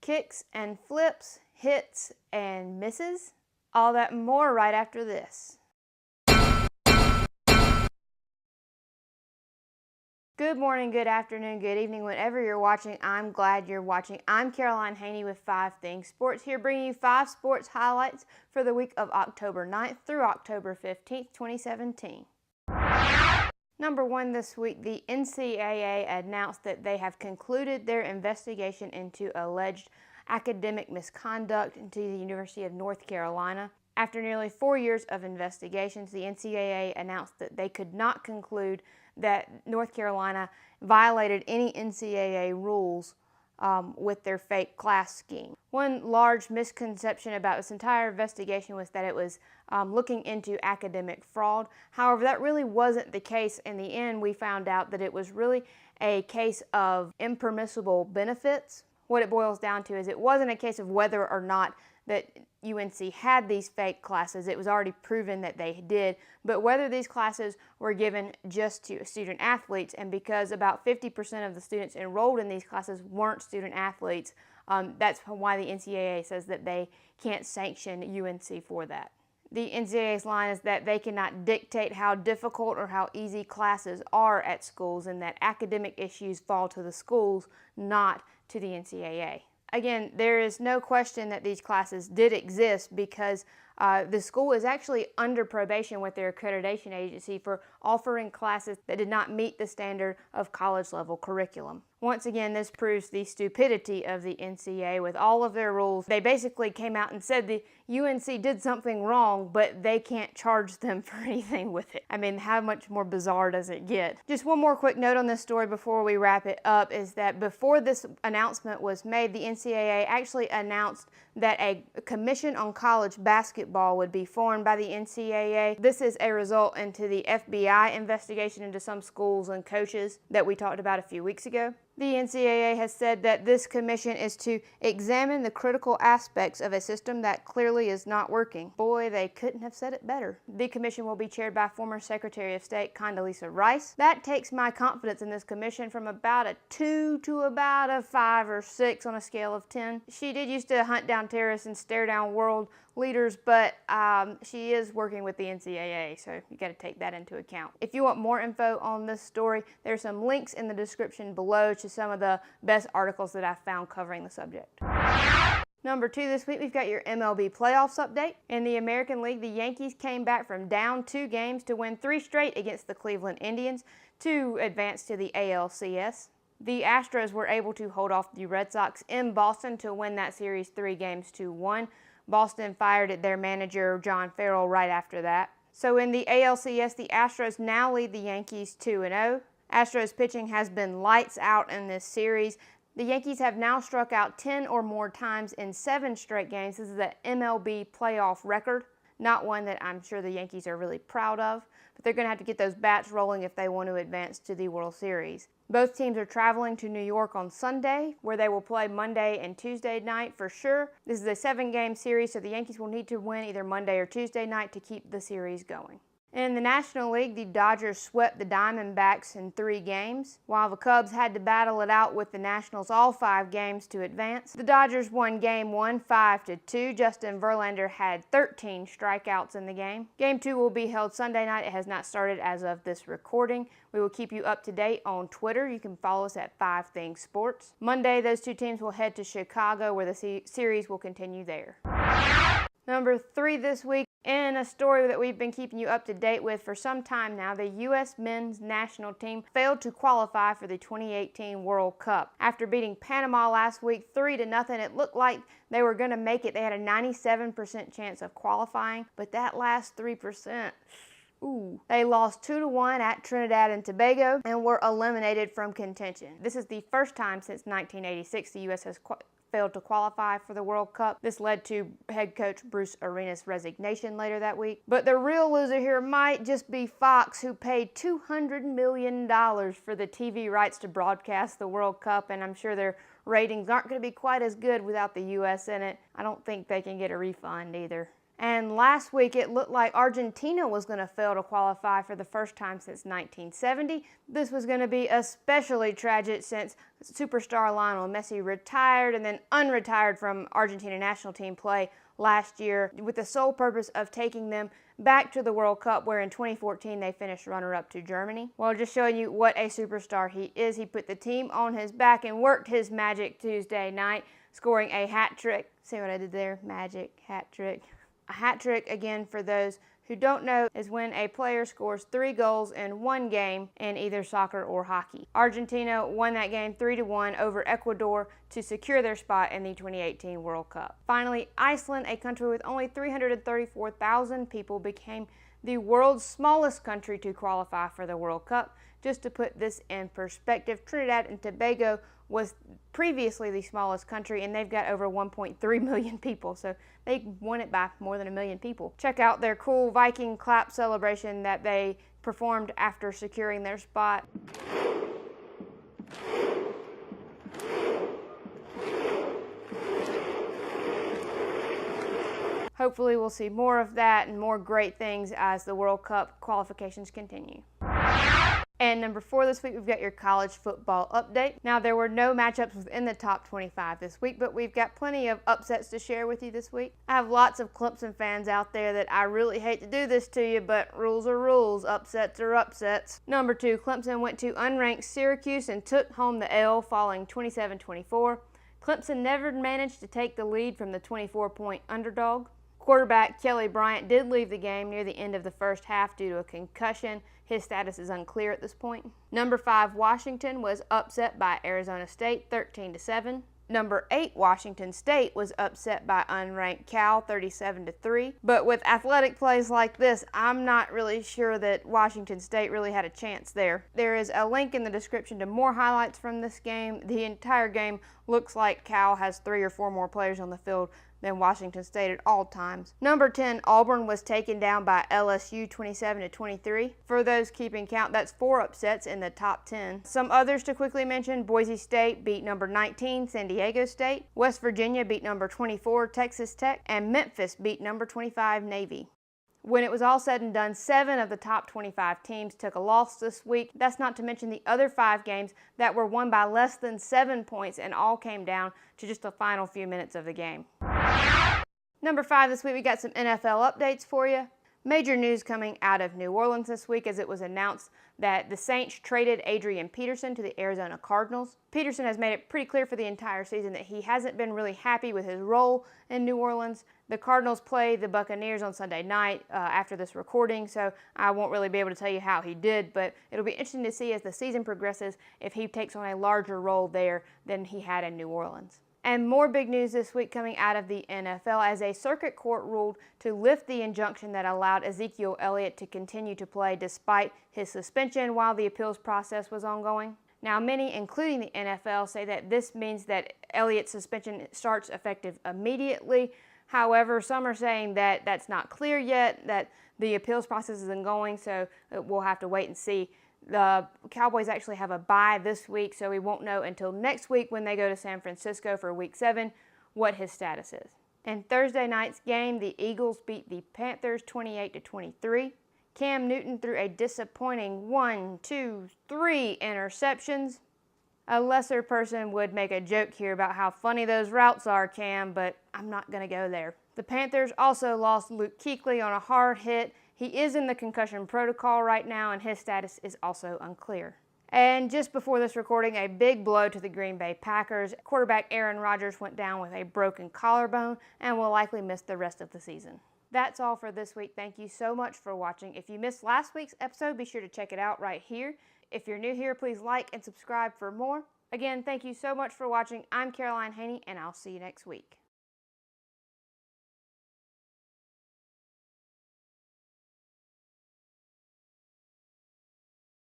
kicks and flips, hits and misses. All that and more right after this. Good morning, good afternoon, good evening, whenever you're watching. I'm glad you're watching. I'm Caroline Haney with 5 Things Sports here, bringing you 5 sports highlights for the week of October 9th through October 15th, 2017. Number 1 this week, the NCAA announced that they have concluded their investigation into alleged academic misconduct into the University of North Carolina. After nearly 4 years of investigations, the NCAA announced that they could not conclude that North Carolina violated any NCAA rules with their fake class scheme. One large misconception about this entire investigation was that it was looking into academic fraud. However, that really wasn't the case. In the end, we found out that it was really a case of impermissible benefits. What it boils down to is it wasn't a case of whether or not that UNC had these fake classes. It was already proven that they did, but whether these classes were given just to student athletes, and because about 50% of the students enrolled in these classes weren't student athletes, that's why the NCAA says that they can't sanction UNC for that. The NCAA's line is that they cannot dictate how difficult or how easy classes are at schools, and that academic issues fall to the schools, not to the NCAA. Again, there is no question that these classes did exist because the school is actually under probation with their accreditation agency for offering classes that did not meet the standard of college-level curriculum. Once again, this proves the stupidity of the NCAA with all of their rules. They basically came out and said the UNC did something wrong, but they can't charge them for anything with it. I mean, how much more bizarre does it get? Just one more quick note on this story before we wrap it up is that before this announcement was made, the NCAA actually announced that a commission on college basketball would be formed by the NCAA. This is a result into the FBI investigation into some schools and coaches that we talked about a few weeks ago. The NCAA has said that this commission is to examine the critical aspects of a system that clearly is not working. Boy, they couldn't have said it better. The commission will be chaired by former Secretary of State Condoleezza Rice. That takes my confidence in this commission from about a 2 to about a 5 or 6 on a scale of 10. She did used to hunt down terrorists and stare down world leaders, but she is working with the NCAA, so you got to take that into account. If you want more info on this story, there's some links in the description below to some of the best articles that I've found covering the subject. Number 2 this week, we've got your MLB Playoffs update. In the American League, the Yankees came back from down 2 games to win 3 straight against the Cleveland Indians to advance to the ALCS. The Astros were able to hold off the Red Sox in Boston to win that series 3-1. Boston fired their manager, John Farrell, right after that. So in the ALCS, the Astros now lead the Yankees 2-0. Astros pitching has been lights out in this series. The Yankees have now struck out 10 or more times in 7 straight games. This is the MLB playoff record. Not one that I'm sure the Yankees are really proud of, but they're going to have to get those bats rolling if they want to advance to the World Series. Both teams are traveling to New York on Sunday, where they will play Monday and Tuesday night for sure. This is a 7-game series, so the Yankees will need to win either Monday or Tuesday night to keep the series going. In the National League, the Dodgers swept the Diamondbacks in 3 games, while the Cubs had to battle it out with the Nationals all 5 games to advance. The Dodgers won Game 1 5-2. Justin Verlander had 13 strikeouts in the game. Game 2 will be held Sunday night. It has not started as of this recording. We will keep you up to date on Twitter. You can follow us at 5 Things Sports. Monday, those 2 teams will head to Chicago, where the series will continue there. Number 3 this week, in a story that we've been keeping you up to date with for some time now, the U.S. men's national team failed to qualify for the 2018 World Cup. After beating Panama last week 3-0, it looked like they were going to make it. They had a 97% chance of qualifying, but that last 3%, they lost 2-1 at Trinidad and Tobago and were eliminated from contention. This is the first time since 1986 the U.S. has failed to qualify for the World Cup. This led to head coach Bruce Arenas' resignation later that week. But the real loser here might just be Fox, who paid $200 million for the TV rights to broadcast the World Cup, and I'm sure their ratings aren't going to be quite as good without the U.S. in it. I don't think they can get a refund either. And last week, it looked like Argentina was going to fail to qualify for the first time since 1970. This was going to be especially tragic since superstar Lionel Messi retired and then unretired from Argentina national team play last year with the sole purpose of taking them back to the World Cup, where in 2014 they finished runner-up to Germany. Well, just showing you what a superstar he is. He put the team on his back and worked his magic Tuesday night, scoring a hat trick. See what I did there? Magic, hat trick. A hat trick, again, for those who don't know, is when a player scores 3 goals in one game in either soccer or hockey. Argentina won that game 3-1 over Ecuador to secure their spot in the 2018 World Cup. Finally, Iceland, a country with only 334,000 people, became the world's smallest country to qualify for the World Cup. Just to put this in perspective, Trinidad and Tobago was previously the smallest country, and they've got over 1.3 million people, so they won it by more than 1 million people. Check out their cool Viking clap celebration that they performed after securing their spot. Hopefully we'll see more of that and more great things as the World Cup qualifications continue. And number 4 this week, we've got your college football update. Now, there were no matchups within the top 25 this week, but we've got plenty of upsets to share with you this week. I have lots of Clemson fans out there that I really hate to do this to you, but rules are rules, upsets are upsets. Number 2, Clemson went to unranked Syracuse and took home the L, falling 27-24. Clemson never managed to take the lead from the 24-point underdog. Quarterback Kelly Bryant did leave the game near the end of the first half due to a concussion. His status is unclear at this point. Number 5, Washington was upset by Arizona State 13-7. Number 8, Washington State was upset by unranked Cal 37-3. But with athletic plays like this, I'm not really sure that Washington State really had a chance there. There is a link in the description to more highlights from this game. The entire game looks like Cal has 3 or 4 more players on the field than Washington State at all times. Number 10, Auburn was taken down by LSU 27-23. For those keeping count, that's 4 upsets in the top 10. Some others to quickly mention: Boise State beat number 19, San Diego State. West Virginia beat number 24, Texas Tech. And Memphis beat number 25, Navy. When it was all said and done, 7 of the top 25 teams took a loss this week. That's not to mention the other 5 games that were won by less than 7 points and all came down to just the final few minutes of the game. Number 5 this week, we got some NFL updates for you. Major news coming out of New Orleans this week, as it was announced that the Saints traded Adrian Peterson to the Arizona Cardinals. Peterson has made it pretty clear for the entire season that he hasn't been really happy with his role in New Orleans. The Cardinals play the Buccaneers on Sunday night after this recording, so I won't really be able to tell you how he did, but it'll be interesting to see as the season progresses if he takes on a larger role there than he had in New Orleans. And more big news this week coming out of the NFL, as a circuit court ruled to lift the injunction that allowed Ezekiel Elliott to continue to play despite his suspension while the appeals process was ongoing. Now, many, including the NFL, say that this means that Elliott's suspension starts effective immediately. However, some are saying that that's not clear yet, that the appeals process is ongoing, so we'll have to wait and see. The Cowboys actually have a bye this week, so we won't know until next week when they go to San Francisco for Week 7 what his status is. In Thursday night's game, the Eagles beat the Panthers 28-23. Cam Newton threw a disappointing 3 interceptions. A lesser person would make a joke here about how funny those routes are, Cam, but I'm not going to go there. The Panthers also lost Luke Kuechly on a hard hit. He is in the concussion protocol right now, and his status is also unclear. And just before this recording, a big blow to the Green Bay Packers. Quarterback Aaron Rodgers went down with a broken collarbone and will likely miss the rest of the season. That's all for this week. Thank you so much for watching. If you missed last week's episode, be sure to check it out right here. If you're new here, please like and subscribe for more. Again, thank you so much for watching. I'm Caroline Haney, and I'll see you next week.